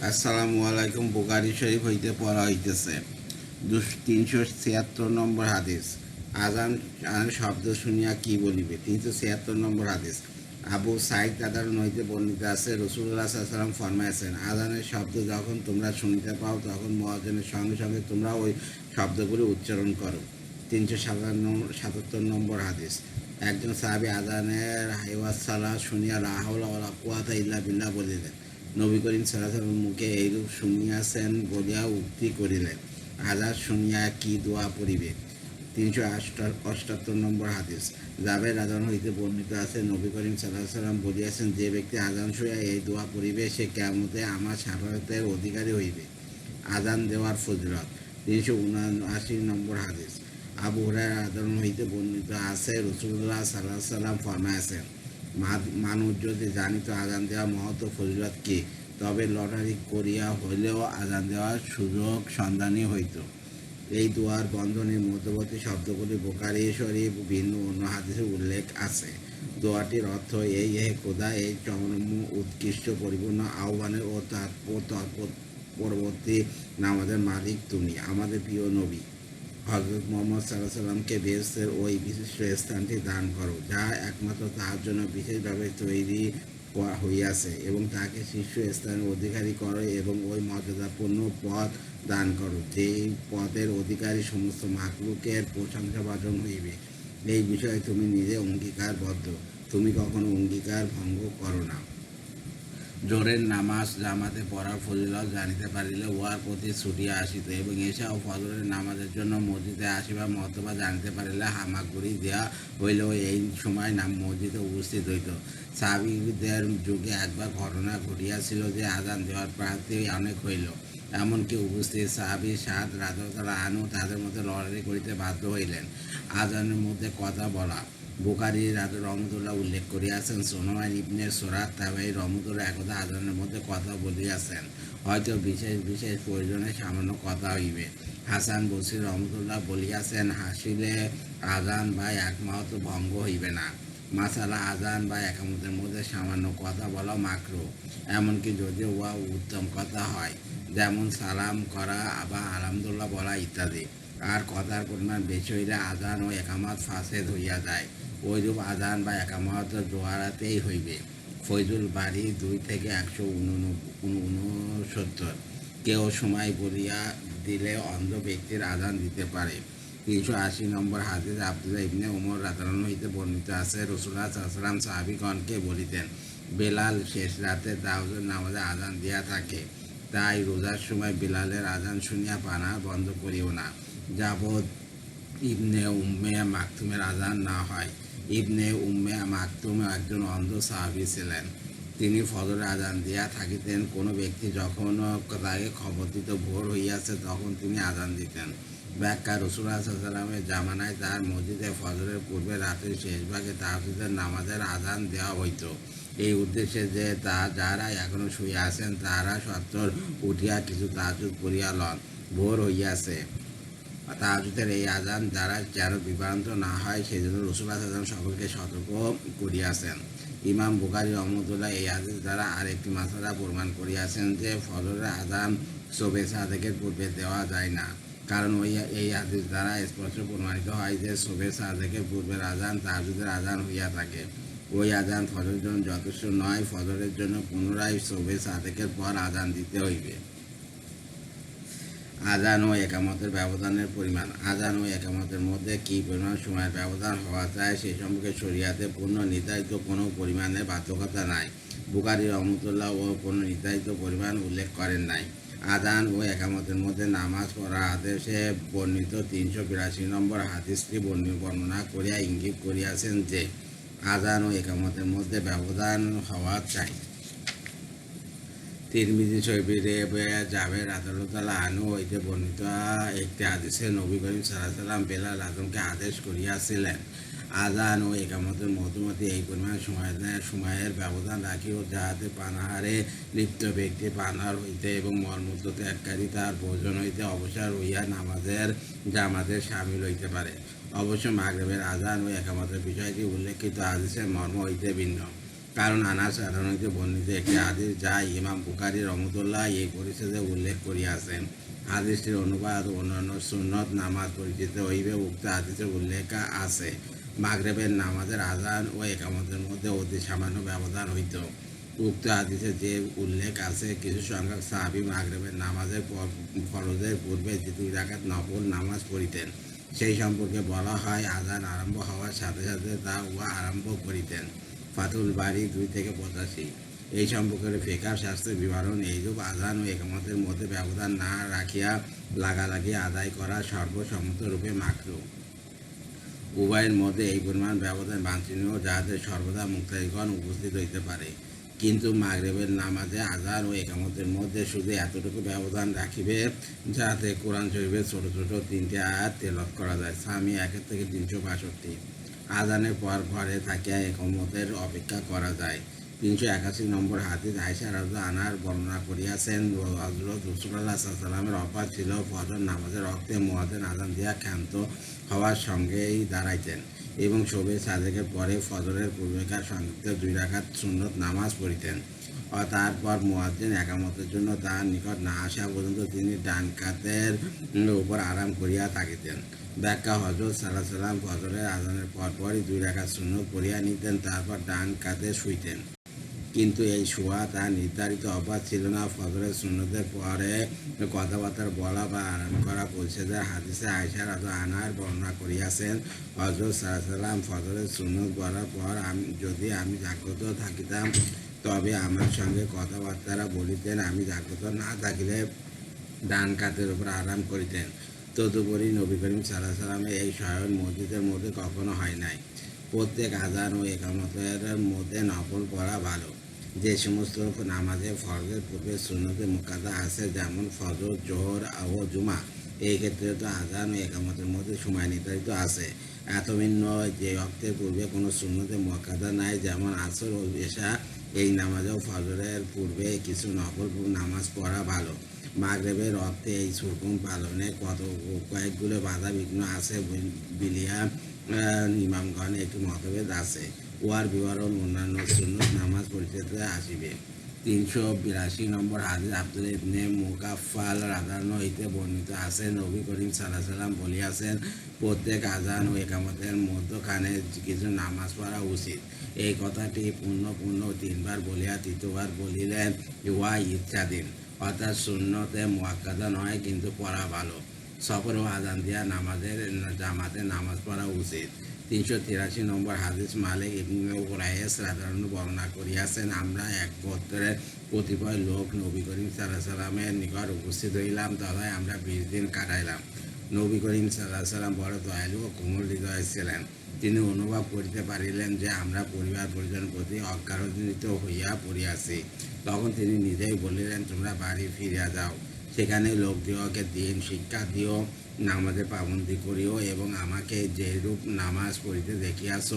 আসসালামু আলাইকুম। বুখারী শরীফ হইতে পড়া হইতেছে 376 নম্বর হাদিস। আজান শব্দ শুনিয়া কি বলিবে। 376 নম্বর হাদিস। আবু সাইদ তাদারুন হইতে বর্ণিত আছে, রাসূলুল্লাহ সাল্লাল্লাহু আলাইহি ওয়াসাল্লাম ফরমাইয়াছেন, আজানের শব্দ যখন তোমরা শুনিতে পাও তখন মুয়াজ্জিনের সঙ্গে সঙ্গে তোমরা ওই শব্দগুলি উচ্চারণ করো। 377 নম্বর হাদিস। একজন সাহাবী আজানের হাইওয়াসালা শুনিয়া লা হাওলা ওয়ালা কুওয়াতা ইল্লা বিল্লাহ বলিলেন। নবী করিম সাল্লাল্লাহু আলাইহি ওয়াসাল্লাম মুখে এইরূপ শুনিয়াছেন বলিয়া উক্তি করিলেন, আজান শুনিয়া কি দোয়া পড়িবে। 378 নম্বর হাদিস। জাবের আজান হইতে বর্ণিত আছে, নবী করিম সাল্লাল্লাহু আলাইহি ওয়াসাল্লাম বলিয়াছেন, যে ব্যক্তি আজান শুনিয়া এই দোয়া পড়িবে সে কিয়ামতে আমার শাফায়াতের অধিকারী হইবে। আজান দেওয়ার ফজিলত। 379 নম্বর হাদিস। আবু হুরায়রা আজান হইতে বর্ণিত আছে, রাসূলুল্লাহ সাল্লাল্লাহু আলাইহি ওয়াসাল্লাম ফরমাইয়াছেন, মানুষ যদি জানিত আজান দেওয়া মহৎ ফজিলত কি, তবে লটারি করিয়া হইলেও আজান দেওয়ার সুযোগ সন্ধানী হইত। এই দোয়ার বন্ধনীর মধ্যবর্তী শব্দগুলি বুখারী শরীফ ভিন্ন অন্য হাদিসে উল্লেখ আছে। দোয়াটির অর্থ এই, হে খোদা, এই চরম উৎকৃষ্ট পরিপূর্ণ আহ্বানের ও তার পরবর্তী নামাজের মালিক তুমি, আমাদের প্রিয় নবী হযরত মুহাম্মদ সাল্লাল্লাহু আলাইহি ওয়াসাল্লামকে বেহেশতের ওই বিশিষ্ট স্থানটি দান করো, যা একমাত্র তাহার জন্য বিশেষভাবে তৈরি হইয়াছে, এবং তাকে শীর্ষ স্থানের অধিকারী করো এবং ওই মর্যাদাপূর্ণ পদ দান করো, যেই পদের অধিকারী সমস্ত মাখলুকের প্রশংসাভাজন হইবে। এই বিষয়ে তুমি নিজে অঙ্গীকারবদ্ধ, তুমি কখনো অঙ্গীকার ভঙ্গ করো না। জোহরের নামাজ জামাতে পড়ার ফজিলত জানিতে পারিলে উহার প্রতি ছুটিয়া আসিত, এবং এশা ও ফজরের নামাজের জন্য মসজিদে আসিবার মর্তবা জানিতে পারিলে হামাগুড়ি দেওয়া হইলেও এই সময় মসজিদে উপস্থিত হইত। সাহাবীদের যুগে একবার ঘটনা ঘটিয়াছিল যে আজান দেওয়ার প্রার্থী অনেক হইল, এমনকি উপস্থিত সাহাবী সাদ রাদিয়াল্লাহু আনহু তাদের মধ্যে লড়াই করিতে বাধ্য হইলেন আজানের মধ্যে কথা বলা। বুখারী রহমতুল্লাহ উল্লেখ করিয়াছেন, সুলাইমান ইবনে সুরাত তাবেঈ রহমতুল্লাহ একদা আজানের মধ্যে কথা বলিয়াছেন, হয়তো বিশেষ বিশেষ প্রয়োজনে সামান্য কথা হইবে। হাসান বসরি রহমতুল্লাহ বলিয়াছেন, হাসিলে আজান বা একমাত্র ভঙ্গ হইবে না। মাসালা আজান বা একামতের মধ্যে সামান্য কথা বলা মাকরুহ, এমনকি যদিও উহা উত্তম কথা হয়, যেমন সালাম করা বা আলহামদুলিল্লাহ বলা ইত্যাদি। আর কথার পরিমাণ বেশি হইলে আজান ও একামত ফাসেদ হইয়া যায়। ওইরূপ আজান বা একামত দোহারাতেই হইবে। ফয়জুল বারী 2 থেকে 169। কেউ সময় বলিয়া দিলে অন্ধ ব্যক্তির আজান দিতে পারে। 380 নম্বর হাদিস। আব্দুল্লাহ ইবনে উমর রাদিয়াল্লাহু হইতে বর্ণিত আছে, রাসূলুল্লাহ সাল্লাল্লাহু আলাইহি ওয়াসাল্লাম সাহাবীগণকে বলিতেন, বেলাল শেষ রাতে তাহাজ্জুদ নামাজে আজান দিয়া থাকে, তাই রোজার সময় বেলালের আজান শুনিয়া পানা বন্ধ করিও না, যাবৎ ইবনে উম্মে মাকতুমের আজান না হয়। ইবনে উম্মে মাকতুম একজন অন্ধ সাহাবী ছিলেন। তিনি ফজরের আজান দিয়া থাকিতেন। কোনো ব্যক্তি যখন তাকে খবর দিত ভোর হইয়াছে, তখন তিনি আজান দিতেন। ব্যাখ্যা। রাসূলুল্লাহ সাল্লাল্লাহু আলাইহি ওয়াসাল্লামের জামানায় তার মসজিদে ফজরের পূর্বে রাতের শেষ ভাগে তাহাজ্জুদের নামাজের আজান দেওয়া হইত, এই উদ্দেশ্যে যে যারা এখনো শুইয়া আছেন তাহারা সত্বর উঠিয়া কিছু তাহাজ্জুদ পড়িয়া লন, ভোর হইয়াছে। তাহাজ্জুদের এই আজান দ্বারা যেন বিভ্রান্ত না হয়, সেজন্য রাসূলুল্লাহ সাল্লাল্লাহু আলাইহি ওয়াসাল্লাম সকলকে সতর্ক করিয়াছেন। ইমাম বুখারী রহমতুল্লাহ এই হাদিস দ্বারা আরেকটি মাসআলা প্রমাণ করিয়াছেন যে ফজরের আজান সুবহে সাদেকের পূর্বে দেওয়া যায় না, কারণ এই হাদিস দ্বারা স্পষ্ট প্রমাণিত হয় যে সুবহে সাদেকের পূর্বের আজান তাহাজ্জুদের আজান হইয়া থাকে। ওই আজান ফজরের জন্য যথেষ্ট নয়, ফজরের জন্য পুনরায় সুবহে সাদেকের পর আজান দিতে হইবে। আজান ও একামতের ব্যবধানের পরিমাণ। আজান ও একামতের মধ্যে কী পরিমাণ সময়ের ব্যবধান হওয়া চায় সে সম্পর্কে শরিয়াতে পূর্ণ নির্ধারিত কোনো পরিমাণের বাধ্যকতা নাই। বুখারী রহমতুল্লাহ ও কোনো নির্ধারিত পরিমাণ উল্লেখ করেন নাই। আজান ও একামতের মধ্যে নামাজ পড়ার আদেশে বর্ণিত 382 নম্বর হাদিসটি বর্ণনা করিয়া ইঙ্গিত করিয়াছেন যে আজান ও একামতের মধ্যে ব্যবধান হওয়া চাই। তিরমিজি শরীফের জাবের রাদিয়াল্লাহু আনহু হইতে বর্ণিত একটি হাদিসে নবী করিম সাল্লাল্লাহু আলাইহি ওয়াসাল্লাম বেলাল আজমকে আদেশ করিয়াছিলেন, আজান ও একামতের মধ্যবর্তী এই পরিমাণ সময়ের ব্যবধান রাখিও, যাহাতে পানাহারে লিপ্ত ব্যক্তি পানাহার হইতে এবং মলমূত্র ত্যাগকারী তার ভোজন হইতে অবসর হইয়া নামাজের জামাতে শামিল হইতে পারে। অবশ্য মাগরিবের আজান ও একামতের বিষয়টি উল্লেখিত হাদিসের মর্ম হইতে ভিন্ন। কারণ আনাস সাধারণত বর্ণিত একটি হাদিস যা ইমাম বুখারী রহমতুল্লাহ এই পরিচ্ছেদে উল্লেখ করিয়াছেন। হাদিসটির অনুবাদ অন্যান্য সুন্নত নামাজ পরিচিত হইবে। উক্ত হাদিসের উল্লেখ আছে মাগরিবের নামাজের আযান ও ইকামতের মধ্যে অতি সামান্য ব্যবধান হইত। উক্ত হাদিসে যে উল্লেখ আছে কিছু সংখ্যক সাহাবী মাগরিবের নামাজের ফরজের পূর্বে 2 রাকাত নফল নামাজ পড়িতেন। সেই সম্পর্কে বলা হয় আযান আরম্ভ হওয়ার সাথে সাথে তা উহা আরম্ভ করিতেন। ফাতুল বারী 2-85। এই সম্পর্কে ফিকহ শাস্ত্রের বিবরণ এইরূপ আযান ও ইকামতের মধ্যে ব্যবধান না রাখিয়া লাগালাগি আদায় করা সর্বসম্মতরূপে মাকরুহ। উভয়ের মধ্যে এই পরিমাণ ব্যবধান বাঞ্ছনীয় যাহাতে সর্বদা মুক্তাদিগণ উপস্থিত হইতে পারে। কিন্তু মাগরিবের নামাজে আযান ও ইকামতের মধ্যে শুধু এতটুকু ব্যবধান রাখিবে যাতে কোরআন শরীফের ছোট ছোট 3টি আয়াত তেলাওয়াত করা যায়। সামি 1-362। আযানের পর ঘরে থাকিয়া ইকামতের অপেক্ষা করা যায়। 381 নম্বর হাদিস আয়েশা রাদিয়াল্লাহু আনহা বর্ণনা করিয়াছেন হযরত রাসূলুল্লাহ সাল্লাল্লাহু আলাইহি ওয়াসাল্লামের অভ্যাস ছিল ফজর নামাজের রক্তে মুয়াজ্জিন আযান দিয়া ক্ষান্ত হওয়ার সঙ্গেই দাঁড়াইতেন এবং শোবে সাদেকের পরে ফজরের পূর্বেকার সংক্ষিপ্ত 2 রাকাত সুন্নত নামাজ পড়িতেন। তারপর মুয়াজ্জিন ইকামতের জন্য তার নিকট না আসা পর্যন্ত তিনি ডান কাতের উপর আরাম করিয়া থাকিতেন। ব্যাখ্যা হযরত সাল্লাল্লাহু আলাইহি ওয়াসাল্লাম ফজরের আযানের পরপরই 2 রাকাত সুন্নত পড়িয়া নিতেন, তারপর ডান কাতে শুইতেন। কিন্তু এই শোয়া তার নির্ধারিত অভ্যাস ছিল না। ফজরের সুন্নতের পরে কথাবার্তা বলা বা আরাম করা পরিচ্ছেদের হাদিসে আয়েশা রাদিয়াল্লাহু আনহা বর্ণনা করিয়াছেন হযরত সাল্লাল্লাহু আলাইহি ওয়াসাল্লাম ফজরের সুন্নত পড়ার পর যদি আমি জাগ্রত থাকিতাম তবে আমার সঙ্গে কথাবার্তা বলিতেন, আমি জাগ্রত না থাকিলে ডান কাতের উপর আরাম করিতেন। তদুপরি নবী করিম সাল্লাল্লাহু আলাইহি ওয়াসাল্লামের এই শয়ন মসজিদের মধ্যে কখনো হয় নাই। প্রত্যেক আযান ও ইকামতের মধ্যে নফল পড়া ভালো। যে সমস্ত নামাজে ফরজের পূর্বে সুন্নতে মুক্কাদা আছে যেমন ফজর, জোহর ও জুমা, এই ক্ষেত্রে তো আযান ও ইকামতের মধ্যে সময় নির্ধারিত আছে। এত ভিন্ন যে ওয়াক্তের পূর্বে কোনো সুন্নতে মুক্কাদা নাই যেমন আসর ও এশা, এই নামাজেও ফজরের পূর্বে কিছু নফল নামাজ পড়া ভালো। মাগরিবের ওয়াক্তে এই হুকুম পালনে কয়েকগুলো বাধা বিঘ্ন আছে বিলিয়া ইমামগণ একটু মতভেদ আছে। উহার বিবরণ অন্যান্য সুন্নত নামাজ পরিচিতিতে আসিবে। 382 নম্বর হাদিস আব্দুল্লাহ ইবনে মুগাফফাল রাদিয়াল্লাহু হইতে বর্ণিত আছে নবী করিম সাল্লাল্লাহু আলাইহি ওয়াসাল্লাম বলিয়াছেন প্রত্যেক আযান ও ইকামতের মধ্যখানে কিছু নামাজ পড়া উচিত। এই কথাটি পুনঃ 3বার বলিয়া তৃতীয়বার বলিলেন উহা ইচ্ছাধীন, অর্থাৎ সুন্নতে মুআক্কাদা নয় কিন্তু পড়া ভালো। সফর ও আযান দিয়া জামাতে নামাজ পড়া উচিত। 383 নম্বর হাদিস মালিক ইবনে হুরাইস রাদিয়াল্লাহু বর্ণনা করিয়াছেন আমরা এক গোত্রের কতিপয় লোক নবী করিম সাল্লাল্লাহু আলাইহি ওয়াসাল্লামের নিকট উপস্থিত হইলাম, তথায় আমরা 20 দিন কাটাইলাম। নবী করিম সাল্লাল্লাহু আলাইহি ওয়াসাল্লাম বড় দয়ালু ও কোমল হৃদয় ছিলেন। তিনি অনুভব করিতে পারিলেন যে আমরা পরিবার পরিজনের প্রতি অজ্ঞানজনিত হইয়া পড়িয়াছি। তখন তিনি নিজেই বলিলেন তোমরা বাড়ি ফিরিয়া যাও, সেখানে লোকদিগকে দিন শিক্ষা দিও, নামাজে পাবন্দি করিও এবং আমাকে যেরূপ নামাজ পড়িতে দেখিয়াছ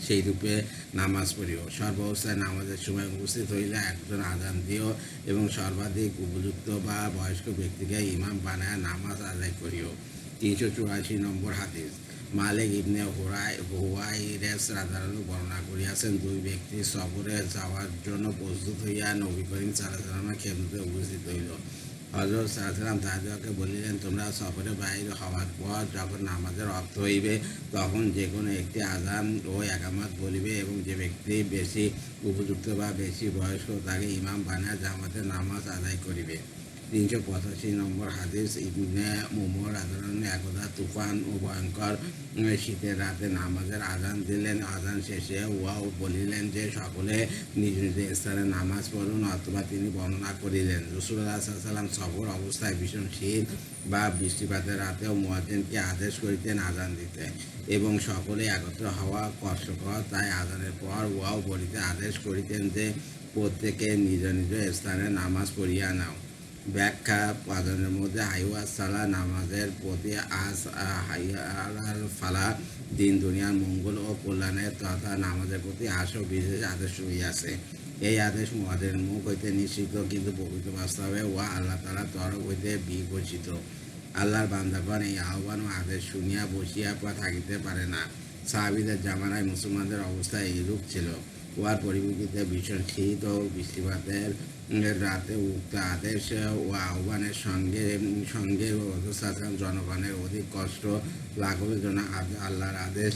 সেই রূপে নামাজ পড়িও। সর্বাবস্থায় নামাজের সময় উপস্থিত হইলে একজন আযান দিও এবং সর্বাধিক উপযুক্ত বা বয়স্ক ব্যক্তিকে ইমাম বানায় নামাজ আদায় করিও। 384 নম্বর হাদিস মালিক ইবনে হুয়াইরেস রাদিয়াল্লাহু বর্ণনা করিয়াছেন 2 ব্যক্তি সফরে যাওয়ার জন্য প্রস্তুত হইয়া নবী করিম সাল্লাল্লাহু আলাইহি ওয়াসাল্লামের খেদমতে উপস্থিত হইল। হযরত সাল্লাল্লাহু আলাইহি ওয়াসাল্লাম তাদেরকে বলিলেন তোমরা সফরে বাইর হওয়ার পর যখন নামাজের ওয়াক্ত হইবে তখন যে কোনো একটি আযান ও ইকামত বলিবে এবং যে ব্যক্তি বেশি উপযুক্ত বা বেশি বয়স্ক তাকে ইমাম বানায় জামাতে নামাজ আদায় করিবে। 385 নম্বর হাদিস ইবনে উমর রাদিয়াল্লাহু একদা তুফান ও ভয়ঙ্কর শীতের রাতে নামাজের আযান দিলেন। আযান শেষে উহাও বলিলেন যে সকলে নিজ নিজ স্থানে নামাজ পড়ুন, অথবা তিনি বর্ণনা করিলেন রাসূলুল্লাহ সাল্লাল্লাহু আলাইহি ওয়াসাল্লাম সফর অবস্থায় ভীষণ শীত বা বৃষ্টিপাতের রাতেও মুয়াজ্জিনকে আদেশ করিতেন আযান দিতে এবং সকলে একত্র হওয়া কষ্টকর, তাই আযানের পর উহাও বলিতে আদেশ করিতেন যে প্রত্যেকে নিজ নিজ স্থানে নামাজ পড়িয়া নাও। ব্যাখ্যা আযানের মধ্যে হাইওয়া সালা নামাজের প্রতি হাইয়াল ফালা, দিন দুনিয়ার মঙ্গল ও কল্যাণের তথা নামাজের প্রতি আশা বিশেষ আদেশ রইয়াছে। এই আদেশ মুয়াজ্জিনের মুখ হইতে নিষিদ্ধ, কিন্তু প্রকৃত বাস্তবে উহা আল্লাহ তাআলার তরফ হইতে বিঘোষিত। আল্লাহর বান্দাগণ এই আহ্বান ও আদেশ শুনিয়া বসিয়া থাকিতে পারে না। সাহাবীদের জামানায় মুসলমানদের অবস্থা এইরূপ ছিল। উহার পরিপ্রেক্ষিতে ভীষণ শীত ও বৃষ্টিপাতের রাতে উক্ত আদেশ ও আহ্বানের সঙ্গে সঙ্গে সাধারণ জনগণের অধিক কষ্ট লাঘবের জন্য আল্লাহর আদেশ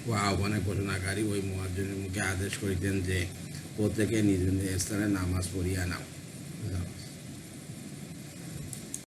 ও আহ্বানের ঘোষণাকারী ওই মুয়াজ্জিনের মুখে আদেশ করিতেন যে প্রত্যেকে নিজ নিজ স্থানে নামাজ পড়িয়া নাও।